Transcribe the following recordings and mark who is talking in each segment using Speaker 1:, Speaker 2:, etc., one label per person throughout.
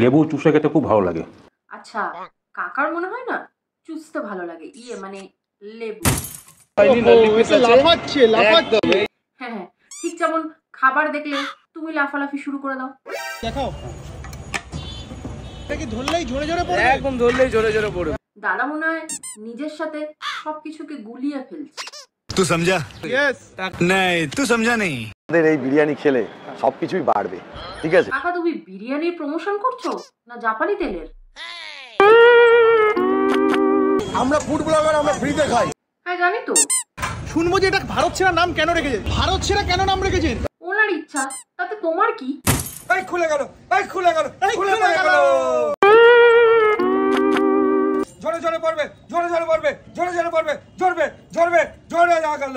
Speaker 1: লেবু চুষে খেতে খুব ভালো লাগে।
Speaker 2: আচ্ছা, কাকার মনে হয় না চুষতে ভালো লাগে, মানে লেবু। হ্যাঁ হ্যাঁ, ঠিক যেমন খাবার দেখলে তুমি লাফালাফি শুরু করে দাও।
Speaker 3: দেখাও, এটা কি ধরলেই জোরে জোরে পড়বে? একদম ধরলেই জোরে জোরে পড়বে।
Speaker 2: দাদা মনে হয় নিজের সাথে সবকিছুকে গুলিয়ে ফেলছে।
Speaker 4: तू समझा?
Speaker 3: यस।
Speaker 4: नहीं, तू समझा नहीं।
Speaker 5: আমাদের এই বিরিয়ানি খেলে সবকিছুই বাড়বে, ঠিক আছে?
Speaker 2: কাকা তুমি বিরিয়ানির প্রমোশন করছো না জাপানি তেলের?
Speaker 5: আমরা ফুড ব্লগার, আমরা ফ্রিতে খাই।
Speaker 2: হ্যাঁ জানি তো।
Speaker 3: শুনবো যে এটা ভারত সেরা নাম কেন রেখেছেন? ভারত সেরা কেন নাম রেখেছেন?
Speaker 2: ওনার ইচ্ছা, তাতে তোমার কি?
Speaker 3: এই খুলে গেল, এই খুলে গেল, এই খুলে গেল। জোরে জোরে পড়বে, জোরে জোরে পড়বে, জোরে জোরে পড়বে, জোরবে, জোরবে, জোরে যা গেল।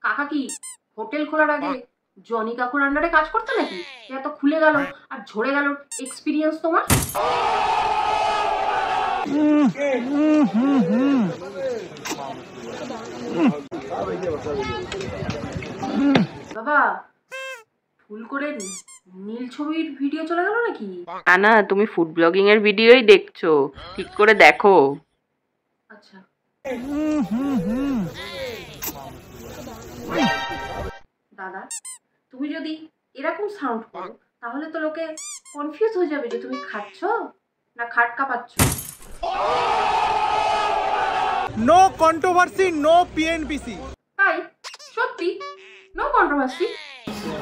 Speaker 2: কাকা কি হোটেল খোলার আগে জনি কাকুর আন্ডারে কাজ করতে নাকি এত খুলে গেল আর ঝরে গেল এক্সপিরিয়েন্স তোমার? বাবা ভুল করে নীল ছবির ভিডিও চলে গেল নাকি?
Speaker 6: না, তুমি ফুড ব্লগিং এর ভিডিওই দেখছো, ঠিক করে দেখো।
Speaker 2: আচ্ছা দাদা, তুমি যদি এরকম সাউন্ড করো তাহলে তো লোকে কনফিউজ হয়ে যাবে যে তুমি খাচ্ছ না খাটকা পাচ্ছ।
Speaker 3: No controversy, no PNPC.
Speaker 2: তাই সত্যি নো কন্ট্রোভার্সি।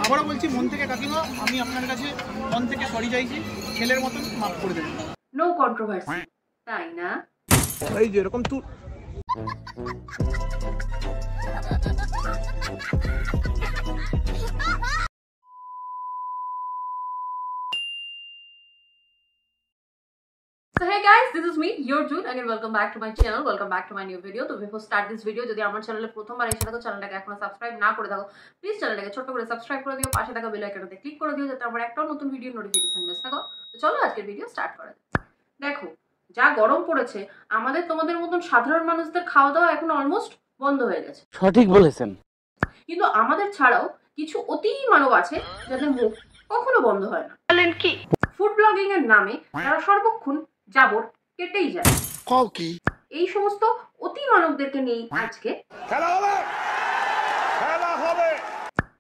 Speaker 3: আবারও বলছি, মন থেকে কাকিমা, আমি আপনার কাছে মন থেকে সরি চাইছি, ছেলের মতন মাফ করে দেবেন।
Speaker 2: নো কন্ট্রোভার্সি, তাই না?
Speaker 3: এই যে এরকম তুই
Speaker 2: So hey guys, this is me, your June. Again, welcome back to my channel. Welcome back to my new video. So before start this video, যদি আমার চ্যানেলে প্রথমবার এসে থাকো, চ্যানেলটাকে এখনো সাবস্ক্রাইব না করে থাকো, প্লিজ চ্যানেলটাকে ছোট্ট করে সাবস্ক্রাইব করে দিও, পাশে থাকা বেল আইকনটাতে ক্লিক করে দিও যাতে আমার একটাও নতুন ভিডিও নোটিফিকেশন মিস না করো। তো চলো আজকের ভিডিও স্টার্ট করা যাক। দেখো যা গরম পড়েছে, আমাদের তোমাদের মতন সাধারণ মানুষদের খাওয়া দাওয়া এখন অলমোস্ট বন্ধ হয়ে গেছে।
Speaker 6: সঠিক বলেছেন।
Speaker 2: কিন্তু আমাদের ছাড়াও কিছু অতি মানব আছে যাদের মুখ কখনো বন্ধ হয় না।
Speaker 6: বলেন কি?
Speaker 2: ফুড ব্লগিং এর নামে তারা সর্বক্ষণ জাবর কেটেই যায়।
Speaker 5: কও কি?
Speaker 2: এই সমস্ত অতি মানবদেরকে নিয়ে আজকে খেলা হবে।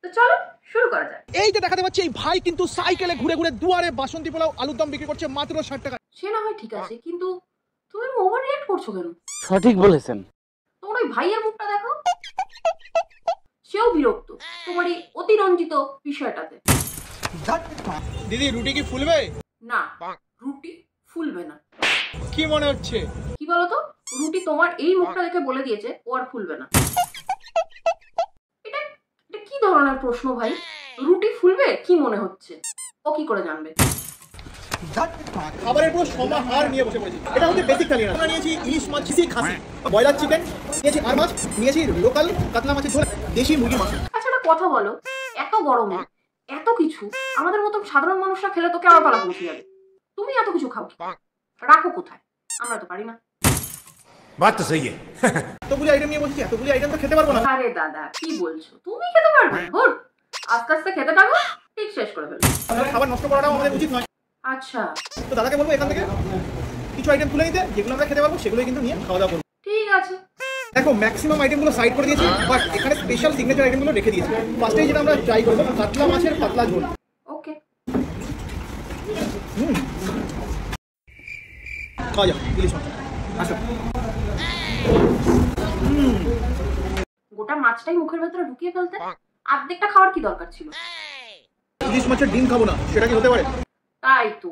Speaker 2: তো চলো শুরু করা যাক।
Speaker 3: এই যে দেখাতে পাচ্ছি, এই ভাই কিন্তু সাইকেলে ঘুরে ঘুরে দুয়ারে বাসন্তী পোলাও আলুর দম বিক্রি করছে মাত্র 60 টাকা।
Speaker 2: সে না হয় ঠিক আছে, কিন্তু তুমি ওভার রিঅ্যাক্ট করছো কেন?
Speaker 6: সঠিক বলেছেন।
Speaker 2: তোমার ওই ভাইয়ের মুখটা দেখো, সেও বিরক্ত তোমার এই অতিরঞ্জিত বিষয়টাতে।
Speaker 3: দিদি রুটি কি ফুলবে?
Speaker 2: না, রুটি ফুলবে না।
Speaker 3: কি মনে হচ্ছে?
Speaker 2: কি বলতো, রুটি তোমার এই মুখটা দেখে বলে দিয়েছে ও আর ফুলবে না। এটা এটা কি ধরনের প্রশ্ন ভাই? রুটি ফুলবে কি মনে হচ্ছে? ও কি করে জানবে?
Speaker 3: খাবারের পুরো সমাহার নিয়ে বসে পড়েছি। এটা হচ্ছে বেসিক থালি। আমরা নিয়েছি ইলিশ মাছ, খাসি, ব্রয়লার চিকেন, নিয়েছি আর মাছ, নিয়েছি লোকাল কাতলা মাছের ঝোল, দেশি মুরগি মাছ।
Speaker 2: আচ্ছা একটা কথা বলো, এত গরমে এত কিছু আমাদের মতন সাধারণ মানুষরা খেলে তো কেমন পালা পৌঁছে যাবে। তুমি এত কিছু খাও কি? রাখো কোথায়? আমরা তো পারি না।
Speaker 4: बात तो सही है।
Speaker 3: এতগুলি আইটেম নিয়ে বসেছি, এতগুলি আইটেম তো খেতে পারবো না।
Speaker 2: আরে দাদা কি বলছো, তুমি খেতে পারবে না? হুর, আস্তে আস্তে খেতে থাকো, ঠিক শেষ করে ফেলবে।
Speaker 3: আমরা খাবার নষ্ট করাটাও আমাদের উচিত নয়।
Speaker 2: আচ্ছা
Speaker 3: তো দাদাকে বলবো এখান থেকে কিছু আইটেম তুলে নিতে, যেগুলো আমরা খেতে পারবো সেগুলোই কিন্তু নিয়ে খাওয়া দাওয়া করবো।
Speaker 2: ঠিক আছে।
Speaker 3: দেখো ম্যাক্সিমাম আইটেমগুলো সাইড করে দিয়েছি, বাট এখানে স্পেশাল সিগনেচার আইটেমগুলো রেখে দিয়েছি। ফার্স্টেই যেটা আমরা ট্রাই করবো, কাতলা মাছের পাতলা ঝোল।
Speaker 2: ওকে,
Speaker 3: খাওয়া যাক ইলিশ মাছ। আসো।
Speaker 2: গোটা মাছটাই মুখের ভেতরে ঢুকিয়ে ফেলতে অর্ধেকটা খাওয়ার কি দরকার ছিল?
Speaker 3: ইলিশ মাছের ডিম খাবো না, সেটা কি হতে পারে?
Speaker 2: তাই তো,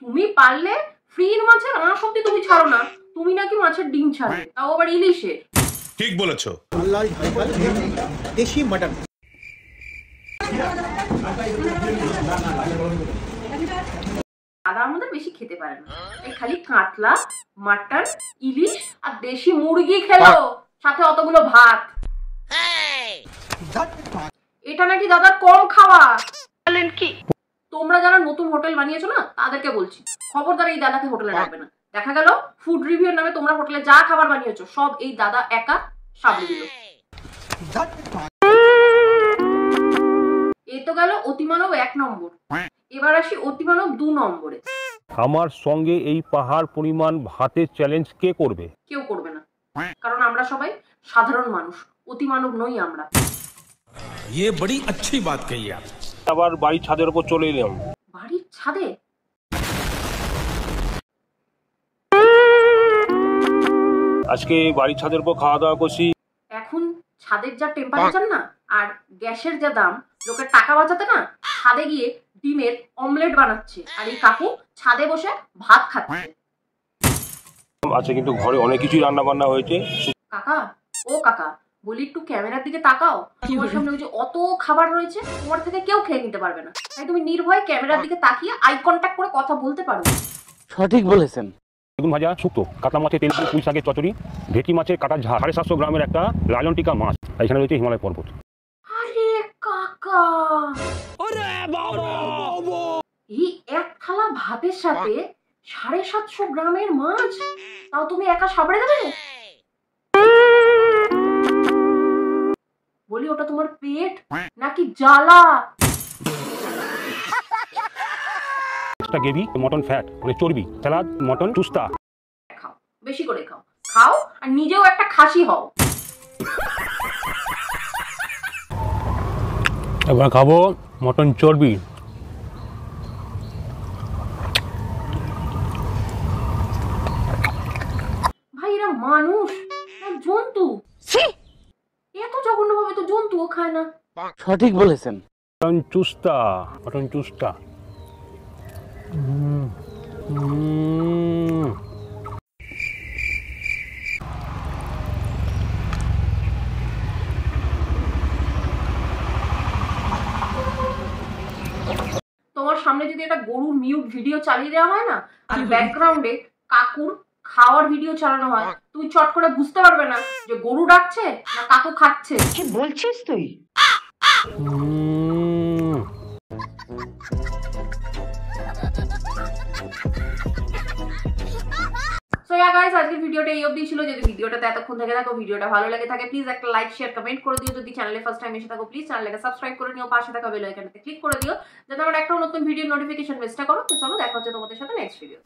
Speaker 2: তুমি পারলে ফ্রির মাছের আঁশ অব্দি তুমি ছাড়ো না, তুমি নাকি মাছের ডিম ছাড়বে, তাও আবার ইলিশের।
Speaker 4: ठीक बोलेছো।
Speaker 3: আল্লাহ ঝাল দেশি মাটন।
Speaker 2: দাদা আমাদের বেশি খেতে পারে না, এই খালি কাতলা, মাটন, ইলিশ আর দেশি মুরগি খেলো, সাথে অতগুলো ভাত। এটা নাকি দাদার কম খাওয়া।
Speaker 6: বলেন কি?
Speaker 2: তোমরা যারা নতুন হোটেল বানিয়েছো না, তাদেরকে বলছি খবরদার এই দাদাকে হোটেলে রাখবে না। দেখা গেল ফুড রিভিউর নামে তোমরা হোটেলে যা খাবার বানিয়েছো সব এই দাদা একা সামলে দিল। এ তো গেল অতিমানব 1 নম্বর, এবার আসি অতিমানব 2 নম্বরে।
Speaker 1: আমার সঙ্গে এই পাহাড় পরিমাণ ভাতের চ্যালেঞ্জ কে করবে?
Speaker 2: কেউ করবে না, কারণ আমরা সবাই সাধারণ মানুষ, অতিমানব নই আমরা।
Speaker 4: ये बड़ी अच्छी बात कही आप।
Speaker 1: আবার বাড়ির ছাদের উপর চলে এলাম।
Speaker 2: বাড়ির ছাদে?
Speaker 1: আজকে বাড়ির ছাদের উপর খাওয়া দাওয়া করছি।
Speaker 2: এখন ছাদের যা টেম্পারেচার না, আর গ্যাসের যা দাম, লোকের টাকা বাঁচাতে না ছাদে গিয়ে ডিমের অমলেট বানাচ্ছে, আর এই কাকু ছাদে বসে ভাত খাচ্ছে।
Speaker 1: আচ্ছা, কিন্তু ঘরে অনেক কিছুই রান্না বান্না হয়েছে।
Speaker 2: কাকা, ও কাকা, বলি একটু ক্যামেরার দিকে তাকাও। তোমার সামনে ওই যে অত খাবার রয়েছে, তোমার থেকে কেউ খেয়ে নিতে পারবে না, তাই তুমি নির্ভয়ে ক্যামেরার দিকে তাকিয়ে আই কন্ট্যাক্ট করে কথা বলতে পারো।
Speaker 5: সঠিক বলেছেন।
Speaker 1: বেগুন ভাজা, শুক্তো, কাতলা মাছের তেল পুঁই শাকের চচড়ি, ভেটকি মাছের কাটার ঝাল, 750 গ্রামের একটা লালন টিকা মাছ, আর এখানে রয়েছে হিমালয় পর্বত।
Speaker 2: আরে কাকা, এই এক থালা ভাতের সাথে 750 গ্রামের মাছ, তাও তুমি একা সাবড়ে দেবে? বলি ওটা তোমার পেট নাকি জ্বালা?
Speaker 1: একটা গ্রেভি, মটন ফ্যাট মানে চর্বি, স্যালাদ, মটন চুস্তা।
Speaker 2: খাও, বেশি করে খাও, খাও আর নিজেও একটা খাসি হও।
Speaker 1: এবার খাবো মটন চর্বি।
Speaker 2: ভাই, এরা মানুষ না জন্তু? এত জঘন্য ভাবে তো জন্তুও খায় না।
Speaker 5: সঠিক বলেছেন।
Speaker 1: মটন চুস্তা, মটন চুস্তা।
Speaker 2: তোমার সামনে যদি একটা গরুর মিউট ভিডিও চালিয়ে দেওয়া হয় না, আর ব্যাকগ্রাউন্ডে কাকুর খাওয়ার ভিডিও চালানো হয়, তুমি চট করে বুঝতে পারবে না যে গরু ডাকছে না কাকু খাচ্ছে।
Speaker 6: কি বলছিস তুই?
Speaker 2: সো ইয়া গাইস, আজকের ভিডিওটা এই অবধি ছিল। যদি ভিডিওটাতে এতক্ষণ থেকে থাকো, ভিডিওটা ভালো লেগে থাকে, প্লিজ একটা লাইক, শেয়ার, কমেন্ট করে দিও। যদি চ্যানেলে ফার্স্ট টাইম এসে থাকো, প্লিজ চ্যানেলটাকে সাবস্ক্রাইব করে নিও, পাশে থাকা বেল আইকনটাতে ক্লিক করে দিও, যাতে আমার একটা নতুন ভিডিও নোটিফিকেশন মিস না করো। তো চলো, দেখা হচ্ছে তোমাদের সাথে নেক্সট ভিডিও।